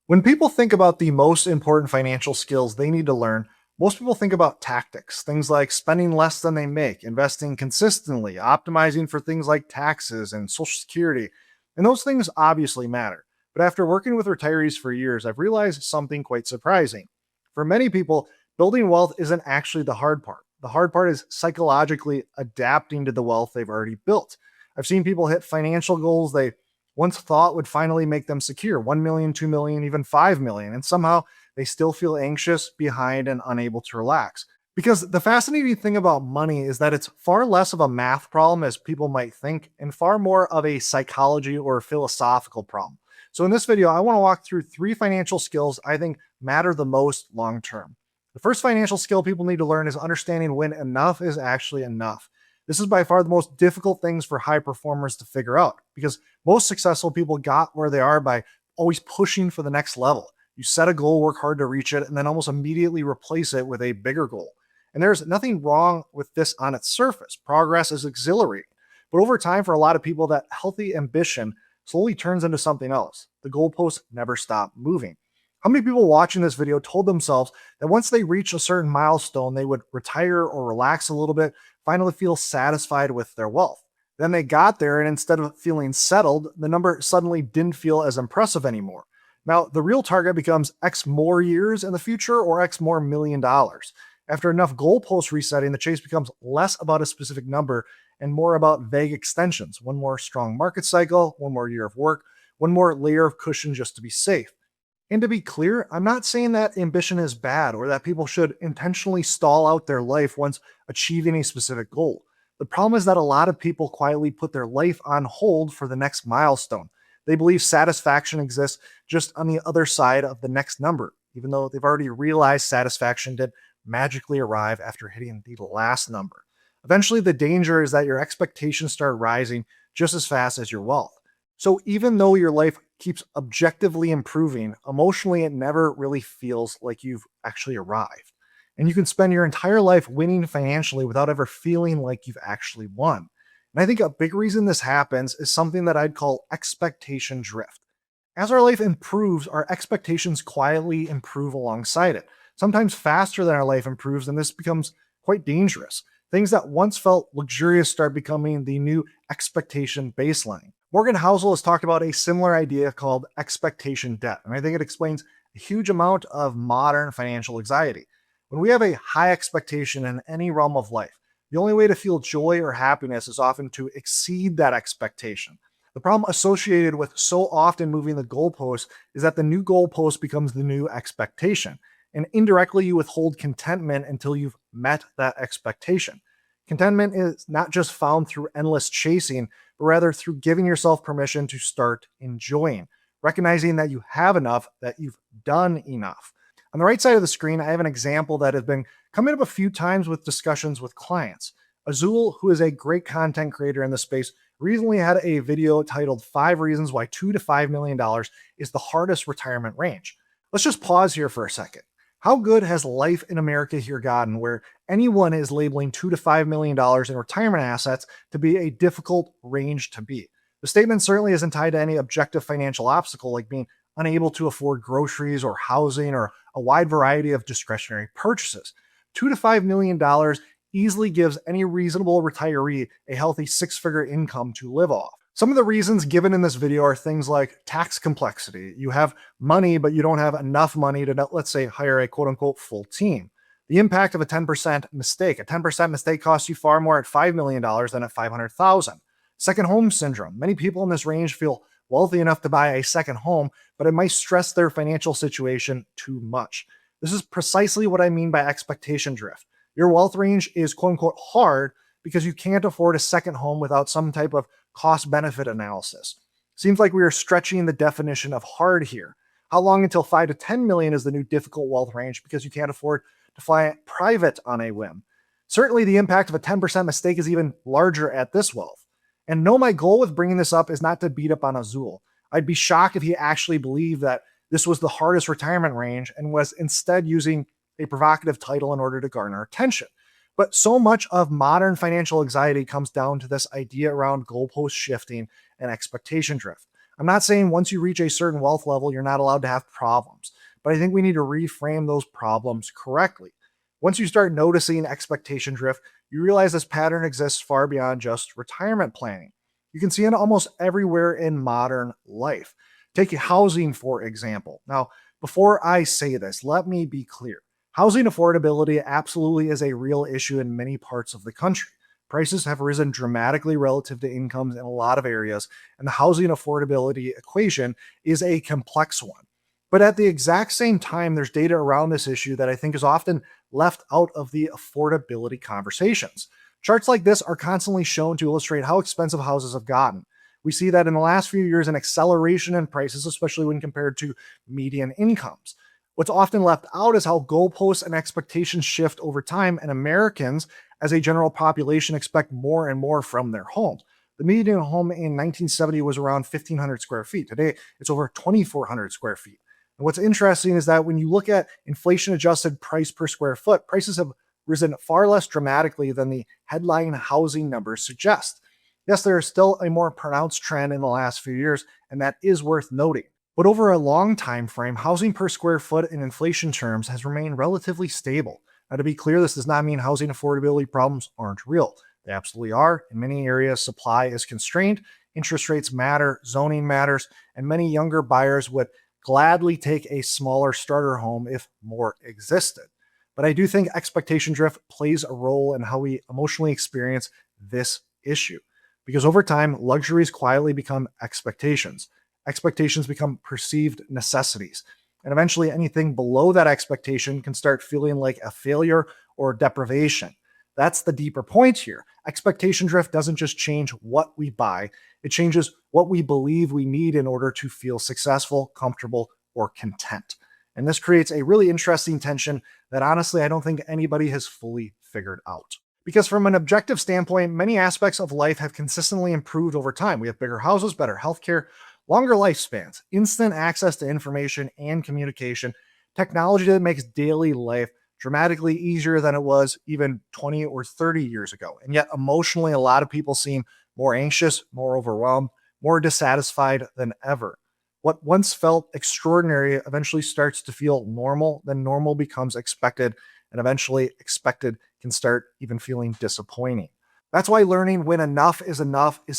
When people think about the most important financial skills they need to learn, most people think about tactics, things like spending less than they make, investing consistently, optimizing for things like taxes and social security. And those things obviously matter. But after working with retirees for years, I've realized something quite surprising. For many people, building wealth isn't actually the hard part. The hard part is psychologically adapting to the wealth they've already built. I've seen people hit financial goals they once thought would finally make them secure 1 million, 2 million, even 5 million. And somehow they still feel anxious, behind, and unable to relax. Because the fascinating thing about money is that it's far less of a math problem as people might think, and far more of a psychology or philosophical problem. So, in this video, I want to walk through three financial skills I think matter the most long term. The first financial skill people need to learn is understanding when enough is actually enough. This is by far the most difficult things for high performers to figure out because most successful people got where they are by always pushing for the next level. You set a goal, work hard to reach it, and then almost immediately replace it with a bigger goal. And there's nothing wrong with this on its surface. Progress is exhilarating. But over time, for a lot of people, that healthy ambition slowly turns into something else. The goalposts never stop moving. How many people watching this video told themselves that once they reach a certain milestone, they would retire or relax a little bit, finally feel satisfied with their wealth? Then they got there, and instead of feeling settled, the number suddenly didn't feel as impressive anymore. Now, the real target becomes X more years in the future or X more $1 million. After enough goalpost resetting, the chase becomes less about a specific number and more about vague extensions. One more strong market cycle, one more year of work, one more layer of cushion just to be safe. And to be clear, I'm not saying that ambition is bad or that people should intentionally stall out their life once achieving a specific goal. The problem is that a lot of people quietly put their life on hold for the next milestone. They believe satisfaction exists just on the other side of the next number, even though they've already realized satisfaction did magically arrive after hitting the last number. Eventually, the danger is that your expectations start rising just as fast as your wealth. So even though your life keeps objectively improving, emotionally, it never really feels like you've actually arrived. And you can spend your entire life winning financially without ever feeling like you've actually won. And I think a big reason this happens is something that I'd call expectation drift. As our life improves, our expectations quietly improve alongside it, sometimes faster than our life improves, and this becomes quite dangerous. Things that once felt luxurious start becoming the new expectation baseline. Morgan Housel has talked about a similar idea called expectation debt, and I think it explains a huge amount of modern financial anxiety. When we have a high expectation in any realm of life, the only way to feel joy or happiness is often to exceed that expectation. The problem associated with so often moving the goalpost is that the new goalpost becomes the new expectation, and indirectly you withhold contentment until you've met that expectation. Contentment is not just found through endless chasing, but rather through giving yourself permission to start enjoying, recognizing that you have enough, that you've done enough. On the right side of the screen, I have an example that has been coming up a few times with discussions with clients. Azul, who is a great content creator in the space, recently had a video titled 5 Reasons Why $2 to $5 million is the hardest retirement range. Let's just pause here for a second. How good has life in America here gotten where anyone is labeling $2 to $5 million in retirement assets to be a difficult range to beat? The statement certainly isn't tied to any objective financial obstacle like being unable to afford groceries or housing or a wide variety of discretionary purchases. $2 to $5 million easily gives any reasonable retiree a healthy six-figure income to live off. Some of the reasons given in this video are things like tax complexity. You have money, but you don't have enough money to, let's say, hire a quote unquote full team. The impact of a 10% mistake. A 10% mistake costs you far more at $5 million than at $500,000. Second home syndrome. Many people in this range feel wealthy enough to buy a second home, but it might stress their financial situation too much. This is precisely what I mean by expectation drift. Your wealth range is quote unquote hard because you can't afford a second home without some type of cost benefit analysis. Seems like we are stretching the definition of hard here. How long until 5 to 10 million is the new difficult wealth range because you can't afford to fly private on a whim? Certainly the impact of a 10% mistake is even larger at this wealth. And no, my goal with bringing this up is not to beat up on Azul. I'd be shocked if he actually believed that this was the hardest retirement range and was instead using a provocative title in order to garner attention. But so much of modern financial anxiety comes down to this idea around goalpost shifting and expectation drift. I'm not saying once you reach a certain wealth level, you're not allowed to have problems, but I think we need to reframe those problems correctly. Once you start noticing expectation drift, you realize this pattern exists far beyond just retirement planning. You can see it almost everywhere in modern life. Take housing, for example. Now, before I say this, let me be clear. Housing affordability absolutely is a real issue in many parts of the country. Prices have risen dramatically relative to incomes in a lot of areas, and the housing affordability equation is a complex one. But at the exact same time, there's data around this issue that I think is often left out of the affordability conversations. Charts like this are constantly shown to illustrate how expensive houses have gotten. We see that in the last few years, an acceleration in prices, especially when compared to median incomes. What's often left out is how goalposts and expectations shift over time, and Americans, as a general population, expect more and more from their homes. The median home in 1970 was around 1,500 square feet. Today, it's over 2,400 square feet. And what's interesting is that when you look at inflation adjusted price per square foot, prices have risen far less dramatically than the headline housing numbers suggest. Yes, there is still a more pronounced trend in the last few years, and that is worth noting. But over a long time frame, housing per square foot in inflation terms has remained relatively stable. Now, to be clear, this does not mean housing affordability problems aren't real. They absolutely are. In many areas, supply is constrained, interest rates matter, zoning matters, and many younger buyers would gladly take a smaller starter home if more existed. But I do think expectation drift plays a role in how we emotionally experience this issue. Because over time, luxuries quietly become expectations. Expectations become perceived necessities. And eventually, anything below that expectation can start feeling like a failure or deprivation. That's the deeper point here. Expectation drift doesn't just change what we buy, it changes what we believe we need in order to feel successful, comfortable, or content. And this creates a really interesting tension that honestly, I don't think anybody has fully figured out. Because from an objective standpoint, many aspects of life have consistently improved over time. We have bigger houses, better healthcare, longer lifespans, instant access to information and communication, technology that makes daily life dramatically easier than it was even 20 or 30 years ago. And yet, emotionally, a lot of people seem more anxious, more overwhelmed, more dissatisfied than ever. What once felt extraordinary eventually starts to feel normal, then normal becomes expected, and eventually expected can start even feeling disappointing. That's why learning when enough is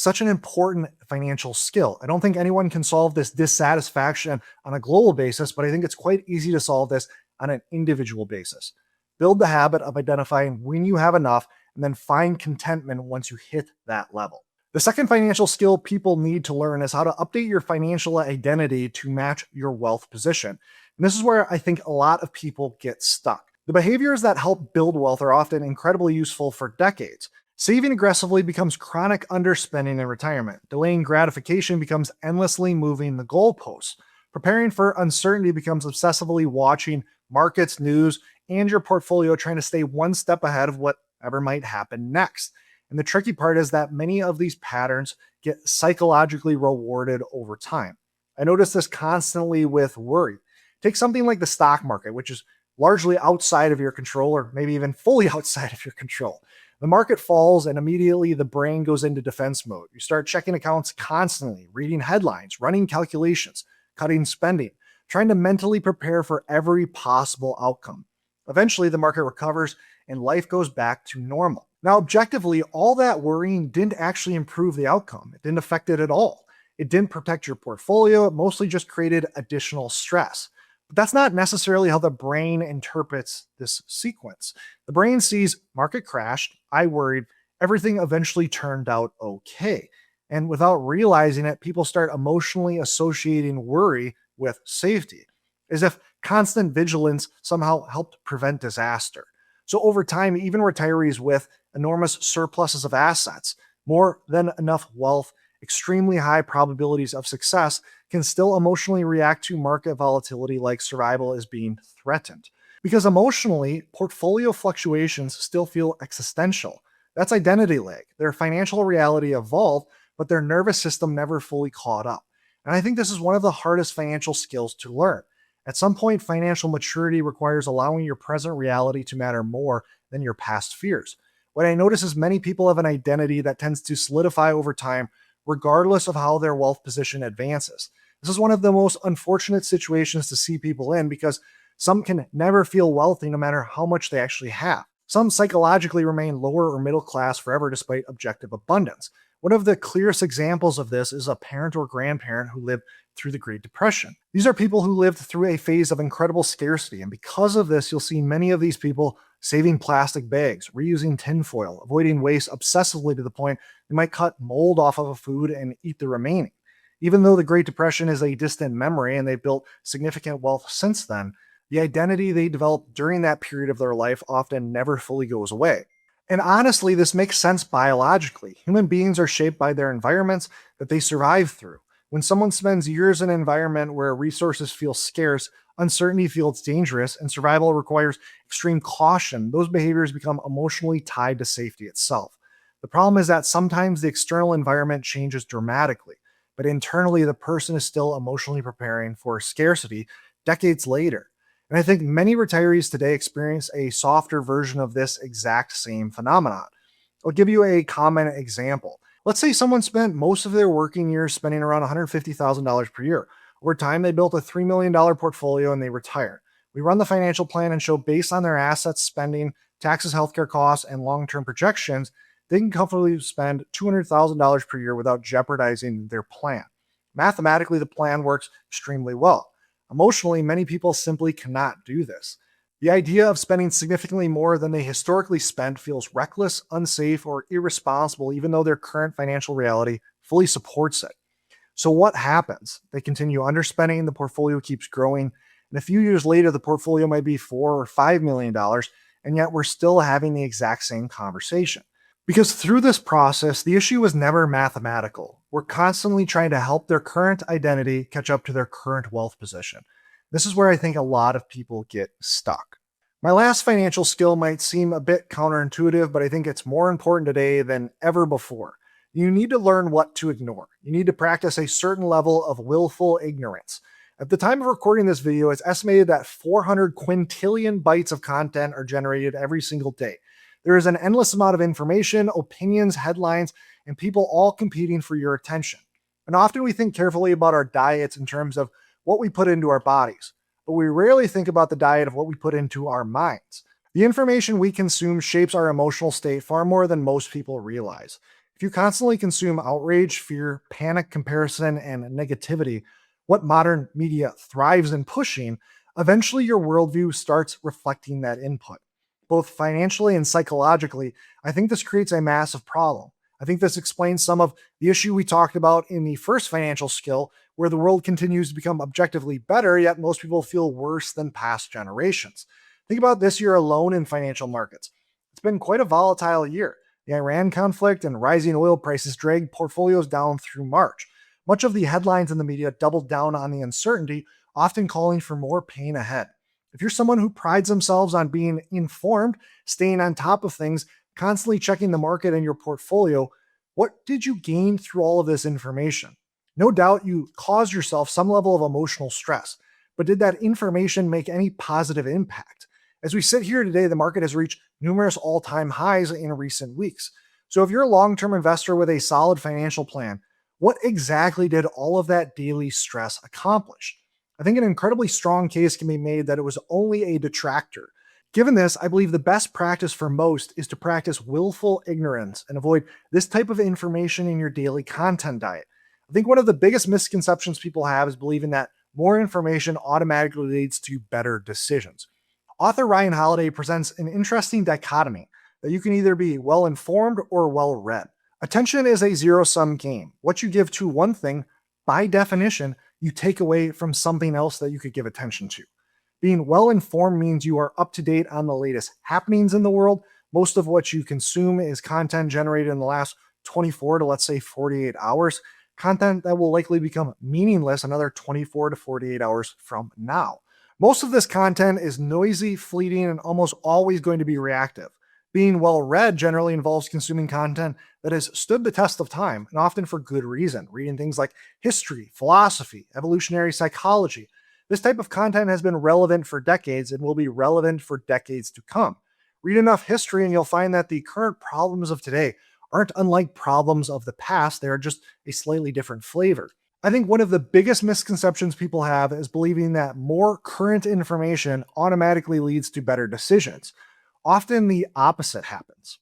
such an important financial skill. I don't think anyone can solve this dissatisfaction on a global basis, but I think it's quite easy to solve this on an individual basis. Build the habit of identifying when you have enough and then find contentment once you hit that level. The second financial skill people need to learn is how to update your financial identity to match your wealth position. And this is where I think a lot of people get stuck. The behaviors that help build wealth are often incredibly useful for decades. Saving aggressively becomes chronic underspending in retirement. Delaying gratification becomes endlessly moving the goalposts. Preparing for uncertainty becomes obsessively watching markets, news, and your portfolio, trying to stay one step ahead of whatever might happen next. And the tricky part is that many of these patterns get psychologically rewarded over time. I notice this constantly with worry. Take something like the stock market, which is largely outside of your control, or maybe even fully outside of your control. The market falls and immediately the brain goes into defense mode. You start checking accounts constantly, reading headlines, running calculations, cutting spending, trying to mentally prepare for every possible outcome. Eventually, the market recovers and life goes back to normal. Now, objectively, all that worrying didn't actually improve the outcome. It didn't affect it at all. It didn't protect your portfolio. It mostly just created additional stress. But that's not necessarily how the brain interprets this sequence. The brain sees market crashed, I worried, everything eventually turned out okay. And without realizing it, people start emotionally associating worry with safety, as if constant vigilance somehow helped prevent disaster. So over time, even retirees with enormous surpluses of assets, more than enough wealth, extremely high probabilities of success, can still emotionally react to market volatility like survival is being threatened. Because emotionally, portfolio fluctuations still feel existential. That's identity lag. Their financial reality evolved, but their nervous system never fully caught up. And I think this is one of the hardest financial skills to learn. At some point, financial maturity requires allowing your present reality to matter more than your past fears. What I notice is many people have an identity that tends to solidify over time regardless of how their wealth position advances. This is one of the most unfortunate situations to see people in because some can never feel wealthy no matter how much they actually have. Some psychologically remain lower or middle class forever despite objective abundance. One of the clearest examples of this is a parent or grandparent who lived through the Great Depression. These are people who lived through a phase of incredible scarcity, and because of this, you'll see many of these people saving plastic bags, reusing tinfoil, avoiding waste obsessively to the point they might cut mold off of a food and eat the remaining. Even though the Great Depression is a distant memory and they've built significant wealth since then, the identity they developed during that period of their life often never fully goes away. And honestly, this makes sense biologically. Human beings are shaped by their environments that they survive through. When someone spends years in an environment where resources feel scarce, uncertainty feels dangerous, and survival requires extreme caution, those behaviors become emotionally tied to safety itself. The problem is that sometimes the external environment changes dramatically, but internally the person is still emotionally preparing for scarcity decades later. And I think many retirees today experience a softer version of this exact same phenomenon. I'll give you a common example. Let's say someone spent most of their working years spending around $150,000 per year. Over time, they built a $3 million portfolio and they retired. We run the financial plan and show based on their assets, spending, taxes, healthcare costs, and long term projections, they can comfortably spend $200,000 per year without jeopardizing their plan. Mathematically, the plan works extremely well. Emotionally, many people simply cannot do this. The idea of spending significantly more than they historically spent feels reckless, unsafe, or irresponsible, even though their current financial reality fully supports it. So, what happens? They continue underspending, the portfolio keeps growing, and a few years later, the portfolio might be $4 or $5 million, and yet we're still having the exact same conversation. Because through this process, the issue was never mathematical. We're constantly trying to help their current identity catch up to their current wealth position. This is where I think a lot of people get stuck. My last financial skill might seem a bit counterintuitive, but I think it's more important today than ever before. You need to learn what to ignore. You need to practice a certain level of willful ignorance. At the time of recording this video, it's estimated that 400 quintillion bytes of content are generated every single day. There is an endless amount of information, opinions, headlines, and people all competing for your attention. And often we think carefully about our diets in terms of what we put into our bodies, but we rarely think about the diet of what we put into our minds. The information we consume shapes our emotional state far more than most people realize. If you constantly consume outrage, fear, panic, comparison, and negativity, what modern media thrives in pushing, eventually your worldview starts reflecting that input. Both financially and psychologically, I think this creates a massive problem. I think this explains some of the issue we talked about in the first financial skill, where the world continues to become objectively better, yet most people feel worse than past generations. Think about this year alone in financial markets. It's been quite a volatile year. The Iran conflict and rising oil prices dragged portfolios down through March. Much of the headlines in the media doubled down on the uncertainty, often calling for more pain ahead. If you're someone who prides themselves on being informed, staying on top of things, constantly checking the market and your portfolio, what did you gain through all of this information? No doubt you caused yourself some level of emotional stress, but did that information make any positive impact? As we sit here today, the market has reached numerous all-time highs in recent weeks. So if you're a long-term investor with a solid financial plan, what exactly did all of that daily stress accomplish? I think an incredibly strong case can be made that it was only a detractor. Given this, I believe the best practice for most is to practice willful ignorance and avoid this type of information in your daily content diet. I think one of the biggest misconceptions people have is believing that more information automatically leads to better decisions. Author Ryan Holiday presents an interesting dichotomy that you can either be well informed or well read. Attention is a zero sum game. What you give to one thing, by definition, you take away from something else that you could give attention to. Being well informed means you are up to date on the latest happenings in the world. Most of what you consume is content generated in the last 24 to let's say 48 hours, content that will likely become meaningless another 24 to 48 hours from now. Most of this content is noisy, fleeting, and almost always going to be reactive. Being well read generally involves consuming content that has stood the test of time, and often for good reason, reading things like history, philosophy, evolutionary psychology. This type of content has been relevant for decades and will be relevant for decades to come. Read enough history and you'll find that the current problems of today aren't unlike problems of the past, they are just a slightly different flavor. I think one of the biggest misconceptions people have is believing that more current information automatically leads to better decisions. Often the opposite happens.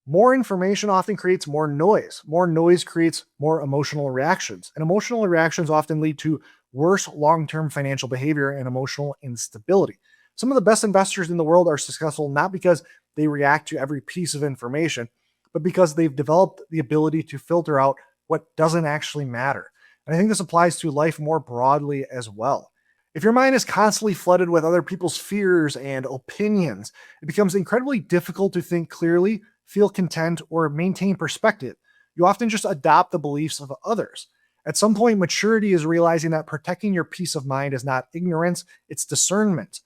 More information often creates more noise. More noise creates more emotional reactions, and emotional reactions often lead to worse long term financial behavior and emotional instability. Some of the best investors in the world are successful not because they react to every piece of information, but because they've developed the ability to filter out what doesn't actually matter. And I think this applies to life more broadly as well. If your mind is constantly flooded with other people's fears and opinions, it becomes incredibly difficult to think clearly, feel content, or maintain perspective. You often just adopt the beliefs of others. At some point, maturity is realizing that protecting your peace of mind is not ignorance, it's discernment.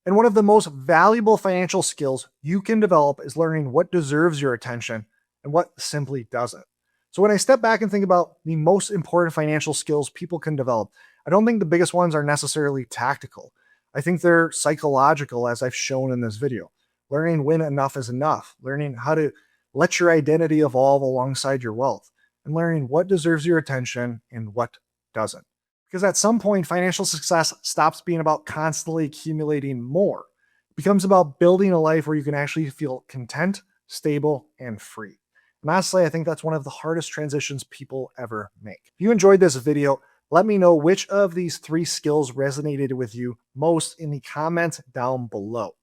And one of the most valuable financial skills you can develop is learning what deserves your attention and what simply doesn't. So, when I step back and think about the most important financial skills people can develop, I don't think the biggest ones are necessarily tactical. I think they're psychological, as I've shown in this video. Learning when enough is enough, learning how to let your identity evolve alongside your wealth, and learning what deserves your attention and what doesn't. Because at some point, financial success stops being about constantly accumulating more. It becomes about building a life where you can actually feel content, stable, and free. And honestly, I think that's one of the hardest transitions people ever make. If you enjoyed this video, let me know which of these 3 skills resonated with you most in the comments down below.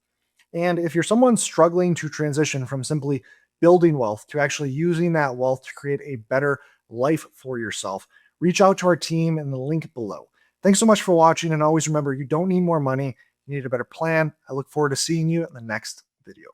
And if you're someone struggling to transition from simply building wealth to actually using that wealth to create a better life for yourself, reach out to our team in the link below. Thanks so much for watching, and always remember, you don't need more money, you need a better plan. I look forward to seeing you in the next video.